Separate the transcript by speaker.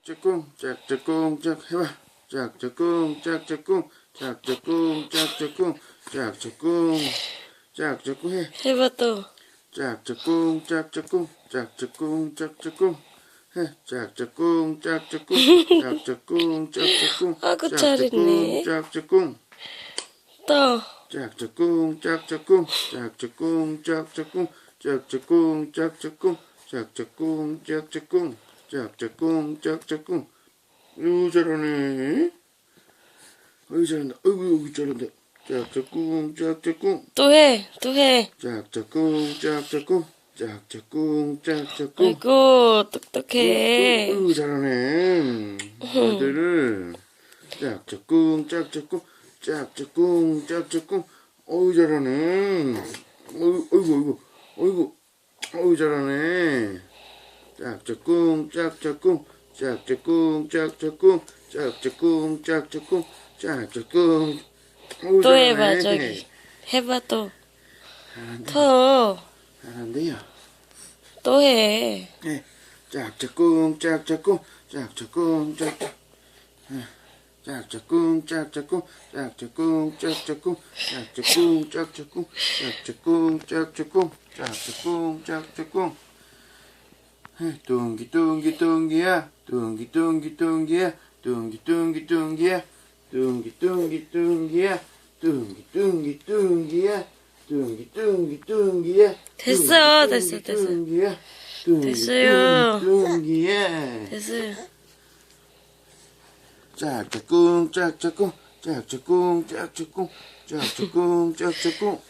Speaker 1: 짝짝꿍 짝짝꿍 짝 해봐. 짝짝꿍 짝짝꿍 짝짝꿍 짝짝꿍 짝짝꿍 짝짝꿍 해.
Speaker 2: 해봐 또.
Speaker 1: 짝짝꿍 짝짝꿍 짝짝꿍 짝짝꿍 해. 짝짝꿍 짝짝꿍 짝짝꿍 짝짝꿍
Speaker 2: 아구
Speaker 1: 짝짝꿍
Speaker 2: 잘했네.
Speaker 1: 짝짝꿍
Speaker 2: 또.
Speaker 1: 짝짝꿍 짝짝꿍 짝짝꿍 짝짝꿍 짝짝꿍 짝짝꿍 짝짝꿍 짝짝꿍 짝짝꿍 짝짝꿍. 어우 잘하네. 어우 잘한다. 어이구 잘한다. 짝짝꿍 짝짝꿍
Speaker 2: 또 해. 또 해.
Speaker 1: 짝짝꿍 짝짝꿍 짝짝꿍 짝짝꿍.
Speaker 2: 아이고 똑똑해.
Speaker 1: 어이구 잘하네. 아들을 짝짝꿍 짝짝꿍 짝짝꿍 짝짝꿍. 어우 잘하네. 어이구 어이구 어우 잘하네. 짝짝꿍 짝짝꿍 짝짝꿍 짝짝꿍 짝짝꿍 짝짝꿍 짝짝꿍. 어우
Speaker 2: 또 해봐
Speaker 1: 잘하네.
Speaker 2: 저기. 해봐 또.
Speaker 1: 잘한다.
Speaker 2: 더.
Speaker 1: 잘한대요.
Speaker 2: 또 해.
Speaker 1: 네. 짝짝꿍 짝짝꿍 짝짝꿍 짝짝. 짝짝꿍 짝짝꿍 짝짝꿍 짝짝꿍 짝짝꿍 짝짝꿍 짝짝꿍 짝짝꿍 짝짝꿍 짝짝꿍. 뚱기 뚱기 뚱기야 뚱기 뚱기 뚱기야 뚱기 뚱기 뚱기야 뚱기 뚱기 뚱기야 뚱기 뚱기 뚱기야 뚱기 뚱기 뚱기야.
Speaker 2: 됐어, 됐어.
Speaker 1: 뚱기야
Speaker 2: 됐어요.
Speaker 1: 뚱기야.
Speaker 2: 됐어요.
Speaker 1: 짝짝꿍 짝짝꿍 짝짝꿍 짝짝꿍 짝짝꿍 짝짝꿍.